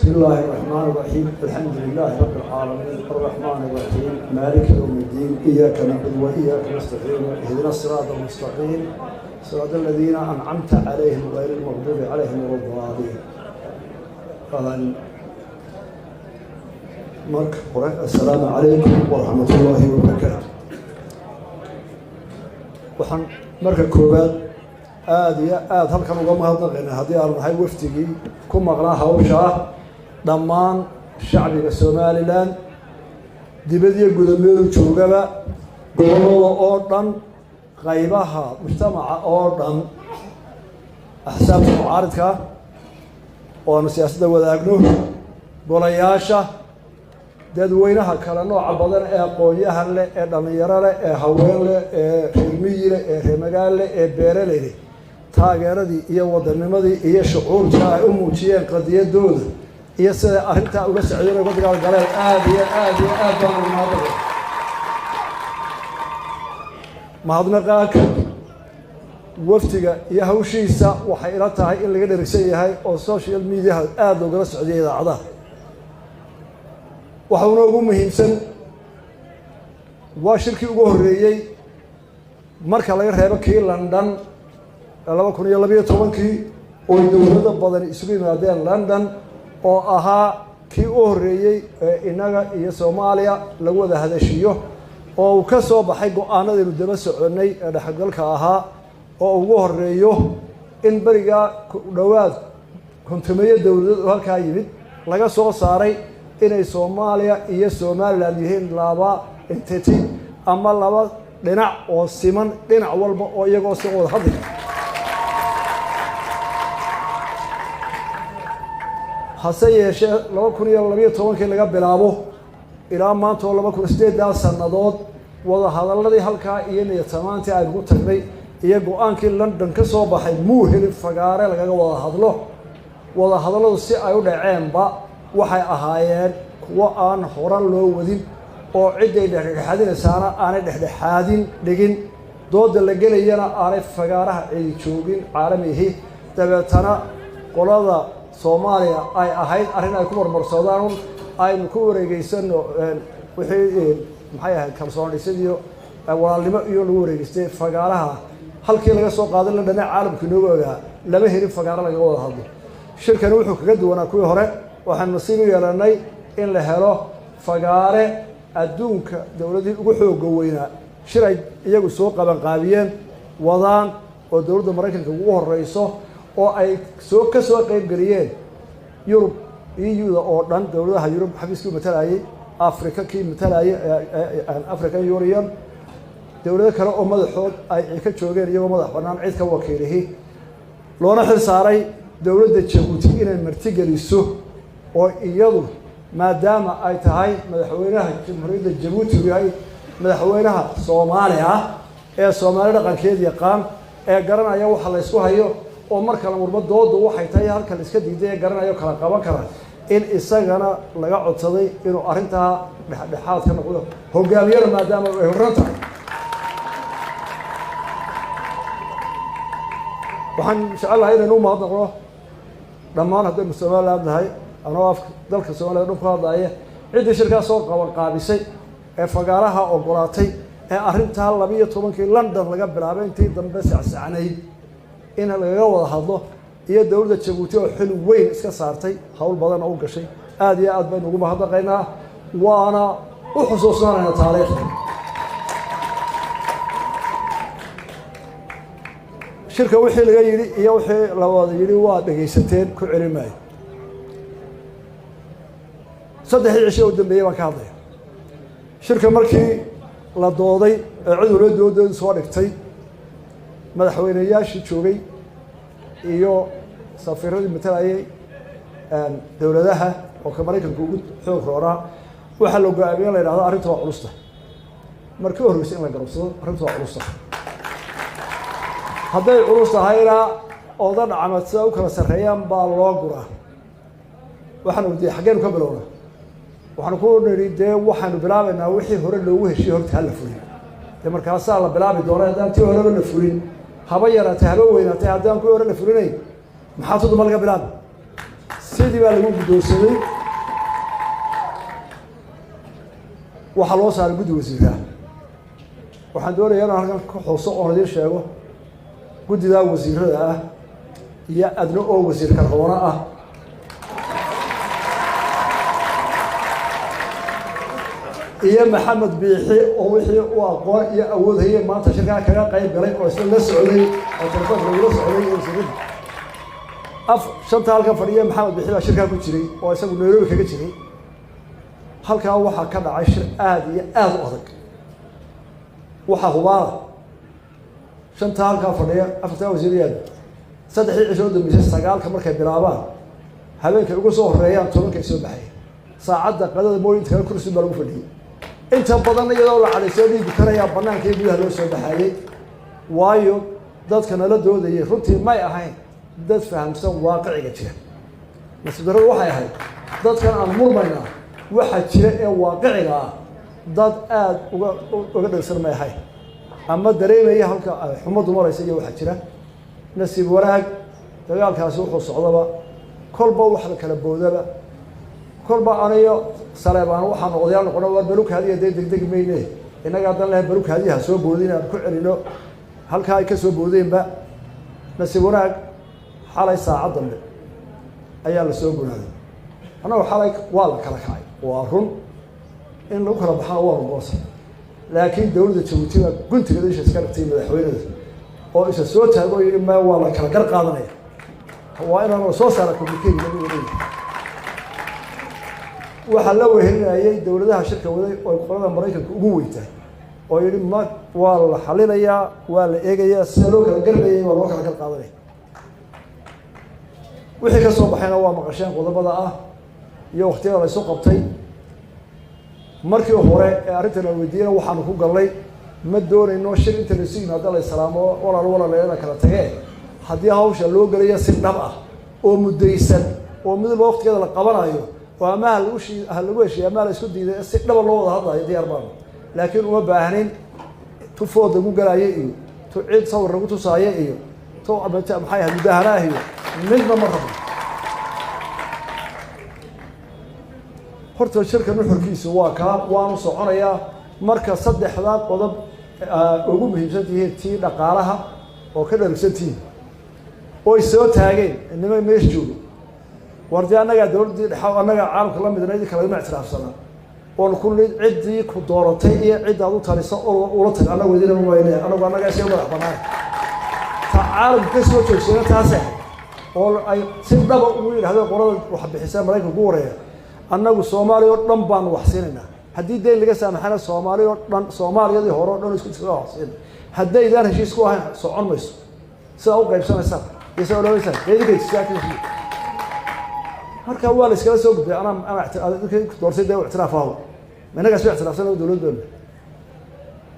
بسم الله الرحمن الرحيم الحمد لله رب العالمين الرحمن الرحيم مالك يوم الدين إياك نعبد وإياك نستعين اهدنا الصراط المستقيم صراط الذين أنعمت عليهم غير المغضوب عليهم ولا الضالين. السلام عليكم ورحمة الله وبركاته. waxaan marka koobaad aad iyo aad halkan uga mahadnaqaynaa haddii aan nahay wafdigii ku maqnaa hawsha dhammaan shacbiga Somaliland dibadda gudameedu joogaba gobolada oo dhan qaybaha mujtamaca oo dhan axsaabta mucaaradka oo siyaasadda wadaagno golayaasha dadweynaha kala nooca badan ee aqoonyahan leh ee dhalinyaro leh ee haween leh ee reer leh ee reer magaal leh ee beeraley leh taageeradii iyo wadanimadii iyo shucuurta ay u muujiyeen qadiyadooda iyo sida arrinta uga socdeen uga dagaalgaleen aad baan ugu mahadnaqaaka waftiga iyo hawshiisa waxay ila tahay in laga dherigsan yahay oo social media aad looga socday idaacadaha waxaana ugu muhiimsan waa shirkii ugu horeeyay marka laga reebo kii London 2012 oo dowladda badan isugu yimaadeen London oo ahaa kii ugu horeeyay inaga iyo Soomaaliya lagu wada hadashiyo oo uu ka soo baxay go'aanadii daba soconay ee dhaxgalka ahaa oo ugu horeeyo in bariga dhawaad kontumeeyo dowladda halka yimid laga soo saaray inay Soomaaliya iyo Somaliland yihiin laba entity ama laba dhinac oo siman dhinac walba oo iyagoo si wada hadlay hase yeeshee 2012 laga bilaabo ilaa maanta 2008 sanadood wada hadaladii halkaa iyo niyadamaantii ay ugu tagnay iyo go'aankii London ka soo baxay muu helin fagaare lagaga wada hadaladu si ay u dhaceenba waxay ahaayeen kuwa aan horan loo wadin oo ciday dhexdhexaadinaysaana aanay dhexdhexaadin dhigin dooda la gelayana aanay fagaaraha cidi joogin caalamihi dabeetana qolada Soomaaliya ay ahayd arrin ay ku marmarsadaan aynu ku wareegaysano wixii maxay ahayd kalsoonisiyo walaalnimo iyo lagu wareegaystay fagaaraha halkii laga soo qaaday la dhanac caalamka inoo ogaa lama helin fagaara laga wada hadlo shirkan wuxuu kaga duwanaa kuwii hore waxaan nasiib u yeelanay in la helo fagaare adduunka dawladii ugu xoog weynaa shiray iyagu soo qaban qaabiyeen wadaan oo dawladda Mareykanka ugu horeyso oo ay ka soo qayb galiyeen Yurub EU oo dhan dawladaha Yurub xafiiska matalayay Afrika kii matalayay African Union dawlado kale oo madaxood ay ka joogeen iyagoo madax banaan cid ka wakiilihii loona xil saaray dawladda Djibouti inay marti geliso oo iyadu maadaama ay tahay madaxweynaha jamhuuriyadda Djibouti yahay madaxweynaha Soomaaliya ee Soomaaliya dhaqankeed yaqaan ee garanaya waxa la isku hayo oo marka la murmo doodu waxay tahay halka la iska diiday garanayo kala qaban kara in isagana laga codsaday inuu arinta dhexdhexaad ka noqdo hogaamiyada maadaama ay horanta waxaan inshallah inuu mahadnaqo dhammaan haddii Soomaaliland nahay anoo dalka Soomaaliya dhulka hadaya cid shirka soo qaban qaabisay ee fagaaraha ogolaatay ee arinta 12 London laga bilaabay intii dambe sacsanay in laga wada hadlo iyo dawladda Djibouti oo xil weyn iska saartay hawl badan oo gashay aad iyo aad baan ugu mahadnaqaynaa waana u xusuusnaanaa taariikhda shirka wixii laga yiri iyo wixii la wada yiri waa dhageysateen ku celimay saddexdii cisho u dambeeyay baan ka hadlay shirka markii la dooday cudurradooda soo dhigtay madaxweynayaashii joogay iyo safiiradii matalayay dawladaha oo ka Mareykanka ugu xoog roonaa waxa loo go'aamiyay la yiraahdo arrintu waa culusta markii horreysay in la garabsado arrintu waa culusta hadday culus tahayna oo dad camadsa u kala sareeyaan baa loo guraa waxaanu wadi xageen ka bilowna waxaanu ku niriday waxaanu bilaabaynaa wixii hore loogu heshiiyay horta hal fuliyo markaas la bilaabi doonaa hadaan tii hore la fulin haba yaraatay haba weynaatay hadaan ku hore la fulinay maxaa tuduma laga bilaab sidii baa lagu guddoonsaday waxaa loo saaray guddi wasiiraha waxaan doonayaa inaan halkan ka xuso oon idiin sheego guddidaa wasiirada ah iyo adna oo wasiir karhoona ah iyo maxamed biixi oo wixii u aqoon iyo awood hayay maanta shirkaa kaga qayb galay oo isla la socday oo telefoonka lagula socday iyo wasiirada shanta halkan fadhiya maxamed biixi baa shirkaa ku jiray oo isagu Nairobi kaga jiray halkaa waxaa ka dhacay shir aad iyo aad u adag waxaa hubaala shanta halkaa fadhiya afartaa wasiiriyada saddexdii cisho dambeysay sagaalka markay bilaabaan habeenkay ugu soo horeeyaan tobankay soo baxay saacadda qadada mooyinta kale kursi baa lagu fadhiyey inta badan iyadoo la cadaysoo dhiigi karayaa bannaanka iyo gudaha loo soo baxaayey waayo dadka nala doodayay runtii may ahayn dad fahamsan waaqiciga jira nasiib darradu waxay ahayd dadkan aan murmaynaa waxa jira ee waaqiciga ah dad aad uga dhagsan may ahayn ama dareemaya halka xumaddu maraysa iyo waxa jira nasiib wanaag dagaalkaasi wuxuu socdaba kolba wax la kala boodaba kolba aniyo saleebaan waxaan odayaal noqono waa baruuk hadiya degdeg mayne innaga haddaan lahay baruuk hadiyaha soo boodin aan ku celino halkaa ay ka soo boodeenba nasiib wanaag xalay saacad dambe ayaa la soo gunaaday annagu xalay waa la kala kacay waa run in lagu kala baxana waa rugoosa laakiin dowladda Jabuuti baa guntiga isha iska dhigtay madaxweynada oo isa soo taago yiri ma waa la kala gar qaadanaya waa inaan soo saara communique lagu leeyahay waxa la wehelinayay dowladaha shirka waday oo qolada Mareykanka ugu weyntahay oo yiri ma waa la xalinayaa waa la eegayaa sida loo kala garlayay waa loo kala gar qaadanaya wixii ka soo baxayna waa maqasheen qodobada ah iyo waqtiga la soo qabtay markii hore ee arrintan la weydiiyay waxaan ku galnay ma doonayno shir inta la sii yimaado la salaamo walaal kala tagay haddii hawsha loo galayo si dhab ah oo mudaysan oo mid waqtigeeda la qabanayo oo ama lagu heshiiyo ama la isku diiday si dhab loo wada hadlayo diyaar baan laakiin uma baahnin tufooda ugu galaya iyo tu cid sawir lagu tusaayo iyo to abata maxay ahayd mudaharaah iyo midna ma rabo horta shirka nuxurkiisu waa ka waanu soconayaa marka saddexda qodob ugu muhiimsan yihiin tii dhaqaalaha oo ka dharagsantiin oo soo taageen inama meesh joogo wardi anaga dawladii dhaxaw anaga caalamka la midnaa kala ma ictiraafsana oo kulli cidii ku dooratay iyo cid aad u taliso oo ula tag anaga wadina ma weynaa anaga si madax banaan caalamka soo joogsan taas oo ay si dhaba ugu yiraahdo qolada wax bixisa Mareykanka ugu wareeya annagu Soomaaliya oo dhan baan wax siinayna haddii deen laga saamaxana Soomaaliya oo dhan Soomaaliyada hore oo dhan isku soo waxsin haddii idaan heshiis ku ahayn socon mayso sida u qaybsanaysa isoo looysan qeydinka saakin marka waa la iskala soo gudbay ana doorsay ictiraafaha managa soo ictiraafsan dawladda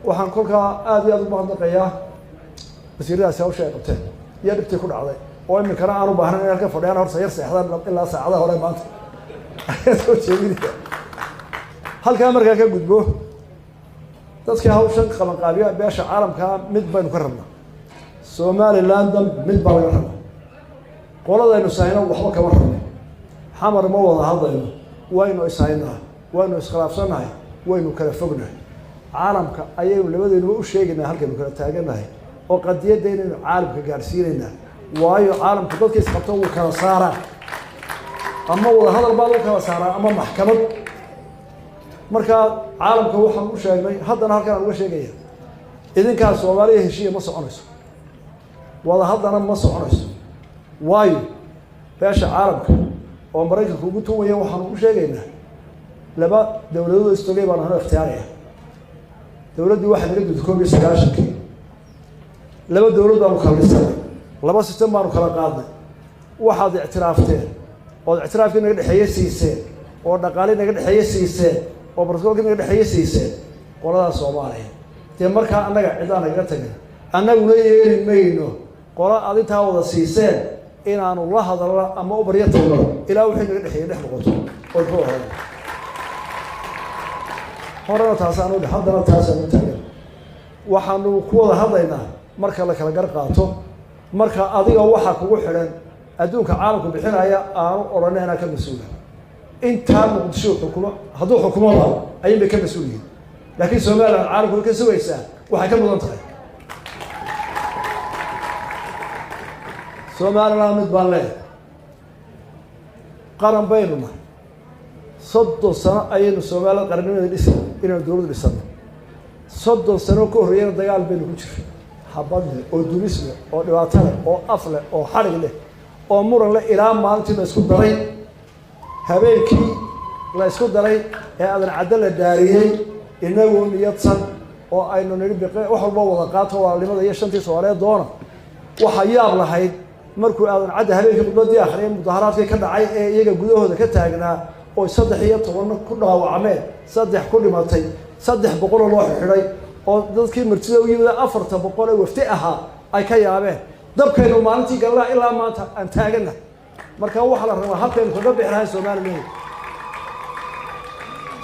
waxaan kolka aad iyo aad u mahadnaqayaa wasiiradaasi hawsha ay qabteen iyo dhibtii ku dhacday oo iminkana aanu baahnayn in halka fadhiyaan hor sayar seexdaan ilaa saacadaha hore maanta soo jeedinaya halkaa markaa ka gudbo dadka hawshan qaban qaabiya beesha caalamka mid baynu ka rabnaa Somaliland mid baa laga rabaa qoladaynu saayno waxba kama rabno xamar ma wada hadlayno waynu isaynaa waynu iskhilaafsanahay waynu kala fognahay caalamka ayaynu labadeenu u sheegaynaa halkaynu kala taaganahay oo qadiyadda inaynu caalamka gaarsiinaynaa waayo caalamka dadka isqabto wuu kala saaraa ama wada hadal baa loo kala saaraa ama maxkamad marka caalamka waxaan u sheegnay haddana halkaan uga sheegaya idinkaa Soomaaliya heshiiye ma soconayso wada haddana ma soconayso waayo beesha caalamka oo Mareykanka ugu tuwaya waxaan u sheegaynaa laba dawladood istogay baan hore ikhtiyaaraya dawladdu waxa laga gudbay 1990 laba dawlad baan kala dhisay laba sistem baan kala qaaday waxaad ictiraafteen oo ictiraafkii naga dhaxeeyay siiseen oo dhaqaale naga dhaxeeyay siiseen oo barsoolkii naga dhaxeeyay siiseen qolada Soomaaliya tii marka annaga cidaan naga tagay annaguna yeeli mayno qola adintaa wada siiseen inaanu la hadalno ama u baryato ilaa wixii naga dhaxeeyay dhex noqoto oo ku horena taas aanu haddana taas aanu taagan waxaanu ku wada hadlaynaa marka la kala gar qaato marka adiga waxa kugu xiran adduunka caalamku bixinaya aanu odhanayna ka mas-uula intaa muqdisho xukumo hadduu xukumoba ayay bay ka mas-uul yihiin laakiin Soomaaliland caalamku ka sugaysaa waxay ka mudan tahay Soomaaliland mid baan leeyahay qaran baynuna 30 sano ayaynu Soomaaliland qarannimada dhisay inaan dowladda dhisano 30 sano ka horreeyay dagaal baynu ku jirnay habad oo dumis leh oo dhibaato leh oo af leh oo xarig leh oo muran leh ilaa maalintii la isku daray habeenkii la isku daray ee aadan cadal la daariyay inagoo niyadsan oo aynu niri biqay wax walba wada qaato walaalnimada iyo shantii Soomaaliyeed doona waxa yaab lahayd markuu aadan cadal habeenkii khudbadii akhriyay mudaharaadkii ka dhacay ee iyaga gudahooda ka taagnaa oo 13 ku dhaawacmeen 3 ku dhimatay 300 loo xidhay oo dadkii martida u yimid 400 wafti ahaa ay ka yaabeen dabkaynu maalintii galnaa ilaa maanta aan taagana marka waxa la rabaa habkaynu kaga bixinahay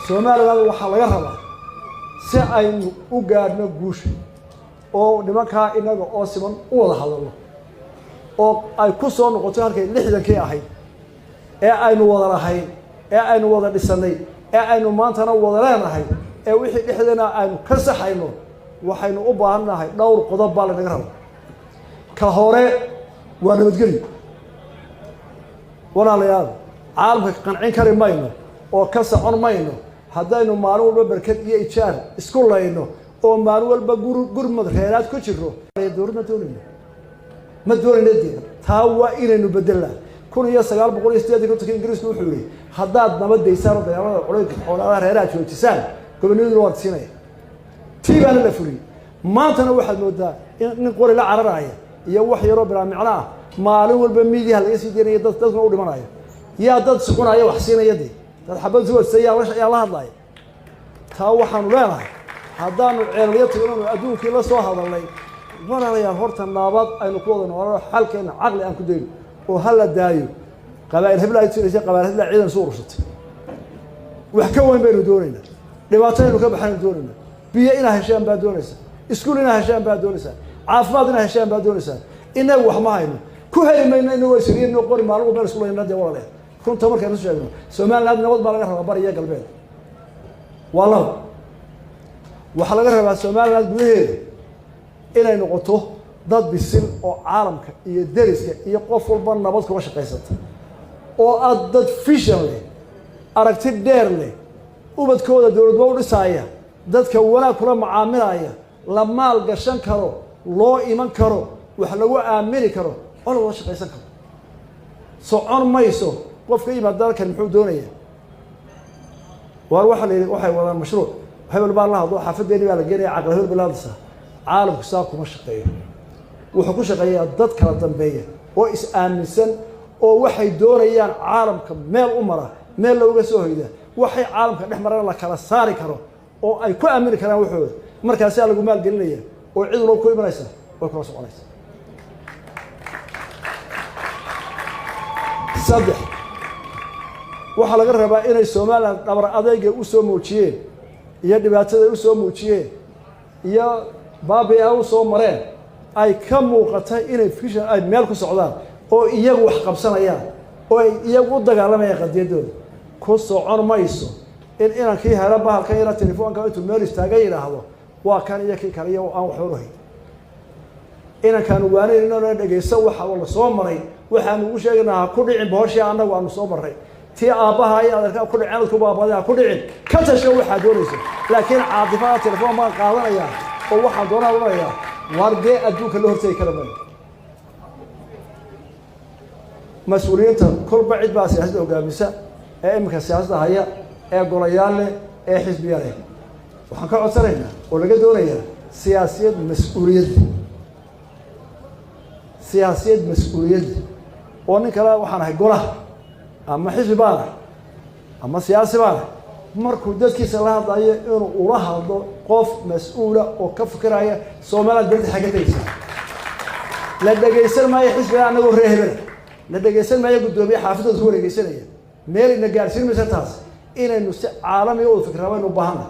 Soomaaliland waxa laga rabaa si aynu u gaarno guusha oo nimanka inaga oo siman u wada hadalno oo ay ku soo noqoto halkay 60kii ahayd ee aynu wada lahayn ee aynu wada dhisanay ee aynu maantana wada leenahay ee wixii dhexdeena aynu ka saxayno waxaynu u baahanahay dhowr qodob baa laga rabaa ka hore waa nabadgelyo walaalayaal caalamka qancin kari mayno oo ka socon mayno haddaynu maalin walba barkad iyo ijaar isku layno oo maalin walba gurmad reeraad ku jiro dowladna ma doonayno taa waa inaynu bedelnaa 1980 Ingiriisku wuxuu yiri haddaad nabadaysaan dagaalada culayska xoolaha reeraad joojisaan gobonimadu waa siinaya tiibana la furi maantana waxaad moodaa in qori la cararaya iyo wax yaro bilaa macna ah maalin walba miidiyaha laga sii deynaya dadka u dhimanayo yaa dad suqunaya wax siinaya dad xabad soo sayay la hadlay taa waxaanu leenahay haddaanu ceelyo tigano adduunkii la soo hadalnay walaalayaal horta naabad aynu ku wada noolaa xalkeena caqli aan ku deeyo oo hal la daayo qabaa'il hebla ay tiraysa qabaa'il hebla ciidan soo urursatay wax ka weyn baynu doonaynaa dhibaatooyinka ka baxaynu doonaynaa biyo ina heshaan baa doonaysa iskuul ina heshaan baa doonaysa caafimaad ina heshaan baa doonaysa inagu wax ma hayno ku heli mayno inuu isriino qori maalmo meel isku leeyna de walaalayaal runta markaan sheegno Soomaaliland nabad baa laga rabaa bariga galbeed والله waxa laga rabaa Soomaaliland gudaheeda inay noqoto dad bisil oo caalamka iyo dariska iyo qof walba nabad kuma shaqeysata oo aad dad vision leh aragti dheer leh ubadkooda dawladba u dhisaya dadka wanaag kula macaamilaya la maal gashan karo loo iman karo wax lagu aamini karo oo loo shaqeysan karo socon mayso qofka yimaada dalkan muxuu doonayaa waxa waxay wadaan mashruuc hebel baa la hadlo xafadeeni baa la geeyay aqal hebel bilaadisa caalamku saa kuma shaqeeyo wuxuu ku shaqeeyaa dad kala dambeeya oo is aaminsan oo waxay doonayaan caalamka meel u mara meel looga soo hoyda waxay caalamka dhex marana la kala saari karo oo ay ku aamini karaan waxooda markaas lagu maal gelinaya oo cid walba ku imanaysa oo kala soconaysa saddex waxa laga rabaa inay Soomaaliland dhabar adayga u soo muujiyeen iyo dhibaatada u soo muujiyeen iyo baabiya u soo mareen ay ka muuqatay inay fiishan ay meel ku socdaan oo iyagu wax qabsanayaan oo iyagu u dagaalamayaan qadiyadooda ku socon mayso inankii hela bahalka yara telefoonka intuu meel istaagay yiraahdo waa kan iyo kii kale iyo aan wax horohay inankan waanay inoo dhageysan waxa la soo maray waxaan ugu sheegnaa ku dhicin booshii anagu aanu soo maray tii aabaha ay adarka ku dhicin ku baabada ku dhicin ka tasho waxa doonayso laakiin caadifada telefoon ma qaadanaya oo waxa doonaya wargee adduunka loo hortay kala baa mas'uuliyadda kulba cid baa siyaasadda hogaamisa ee imka siyaasadda haya ee golayaal leh ee xisbiya leh waxaan ka codsanaynaa oo laga doonayaa siyaasiyad mas'uuliyad oo nin kale waxaan ahay golaha ama xisbi baan ama siyaasi baan markuu dadkiisa la hadlayo inuu ula hadlo qof mas'uula oo ka fikiraya Soomaaliland dad xagadaysa la dhageysan maayo xisbiga anagu reehbel la dhageysan maayo gudoomiye xaafadda soo wareegaysanaya meel ina gaarsiin maysa taas inaynu si caalami oo fikrado u baahan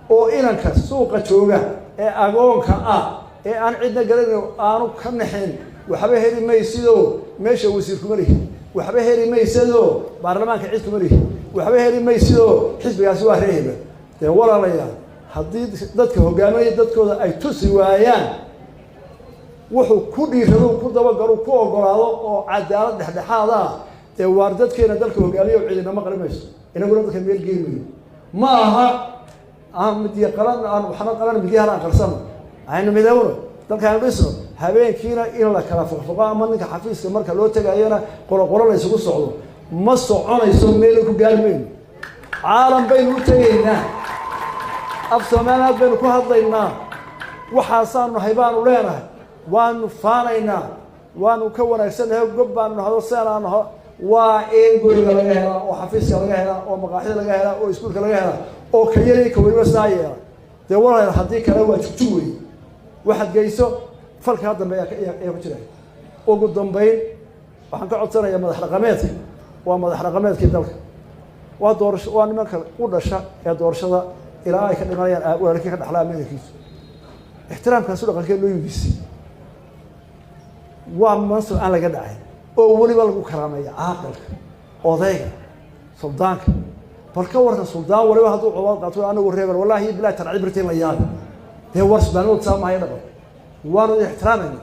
oo inanka suuqa jooga ee agoonka ah ee aan cidna garan aanu ka naxin waxba heli maysidoo meesha wasiir kuma lihi waxba heli maysidoo baarlamaanka cid kuma lihi waxba heli maysidoo xisbigaasi waa reehba dee walaalayaal haddii dadka hogaaminaya dadkooda ay tusi waayaan wuxuu ku dhiirado ku dabagalo ku ogolaado oo cadaalad dhexdhexaad ah dee waar dadkeena dalka hogaamiyo ciidamada qarimayso inaguna dadka meel geeyay ma aha midii qalan aan waxna qalan midii aan qarsan aynu midowno dalkaan dhisno habeenkiina in la kala foqfoqo ama ninka xafiiska marka loo tagayana qoro la isugu socdo ma soconayso meel ku gaarmeen caalam baynu u tagaynaa af Soomaaliyeed baynu ku hadlaynaa waxaasaanu haybaanu leenahay waanu faanaynaa waanu ka wanaagsanahay gob baanu hado seenaano waa in guriga laga helaa oo xafiiska laga helaa oo maqaaxida laga helaa oo iskuulka laga helaa oo kayay ka wariba saayay de walaal hadii kale waa jugjuway waxaad geyso falka dambe ee ku jira ugu dambeyn waxaan ka codsanayaa madax dhaqameedka waa madax dhaqameedkii dalka waa doorasho waa nimanka u dhasha ee doorashada ilaa ay ka dhimanayaan walaalkii ka dhaxlaa meelkiisa ixtiraamkaas u dhaqankeed loo yidhi waa mansuub aan laga dhacay oo waliba lagu karaameeyo caaqilka odayga suldaanka balka warka suldaan waliba haduu codad qaato anagu reebel wallahi bilaa tarcibrtiin la yaab ee warsbaan oo saamahay dhaqan waanu ixtiraamayna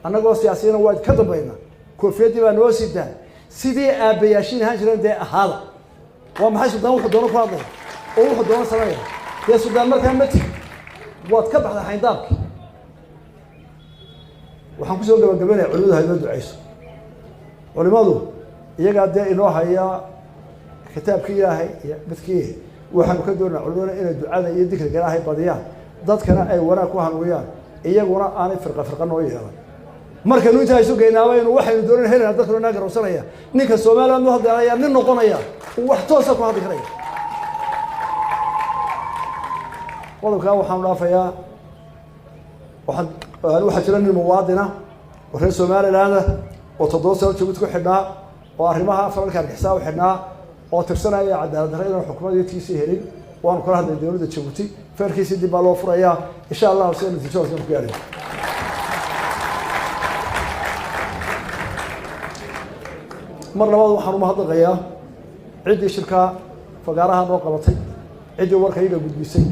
anagoo siyaasiyiin waa ka dambayna koofiyadii baa noo sidaan sidii aabayaashin ahaan jireen de ahaada waa maxay suldaan wuxuu doono ku hadlay oo wuxuu doono sameeyo dee suldaan markaa mati waad ka baxday xayndaabki waxaan ku soo gabagabeynaa culimada hay'adda duceyso culimadu iyaga dee inoo haya kitaabka Ilaahay iyo midkii waxaan ka doonaa culimada inay ducada iyo dhikriga Ilaahay badiyaan dadkana ay wanaag ku hanweeyaan iyaguna aanay firqa noo yeelan marka inuu inta isu geynaaba inuu waxaynu doonaan helena dadkuna naga roosanaya ninka Soomaaliyeed noo hadlaya nin noqonaya wax toos ah ku hadli karaya qodobka waxaan dhaafayaa waxaan jira nin muwaadina oo reer Soomaaliland oo 7 sano joogto ku xidhnaa oo arrimaha falalka xisaab xidhnaa oo tirsanaya cadaalad darrada xukuumaddiisa helin waan kala hadlay dawladda Djibouti farkiisa dib loo furayaa insha Allah si natiijada ku gaaro mar labaad waxaan u mahadnaqayaa cidii shirka fagaaraha noo qabatay cidii warkayga gudbisay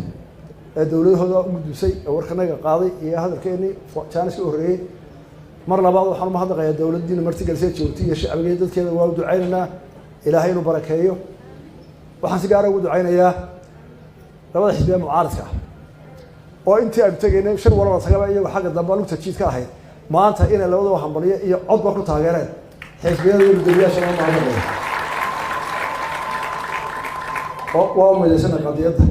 ee dawladooda u gudbisay warkanaga qaaday iyo hadalkeennii jaanis u horeeyay mar labaad waxaan u mahadnaqayaa dawladdiina martigalsay Djibouti iyo shacbiga dadkeeda waa u ducaynaynaa ilaahay inuu barakeeyo waxaan si gaar ah ugu ducaynayaa labada xisbiya mucaaradka oo intii ay tagaynay shir walba tagaba iyagu xagga dambe lugta jiid ka ahayd maanta inay labadaba hambaliyo iyo codba ku taageereen xisbiyada iyo guddiyaasha oo maamulaya oo waa midaysan qadiyadda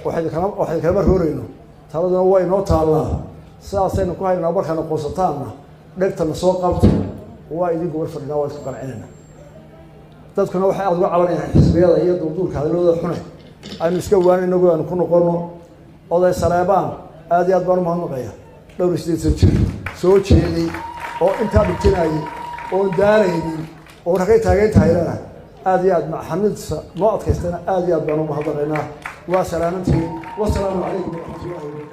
waxay kala marhoorayno taladana way noo taallaa sidaasaynu ku haynaa markaan qoosataanna dhegtana soo qabto waa idinku war fadhinaa waa isku qancinayna dadkuna waxay aad uga cabanayaan xisbiyada iyo duulduulka hadalooda xune aynu iska waanayno aan ku noqono oday Saleebaan aad iyo aad baan u mahadnaqayaa dhowr isdeed jir soo jeeday oo inta dhigtay oo daarayay oo ragay taageerayna aad iyo aad maxamidsa noo adkaystana aad iyo aad baan u mahadnaqaynaa waa salaamantii wassalaamu calaykum wa rahmatullaahi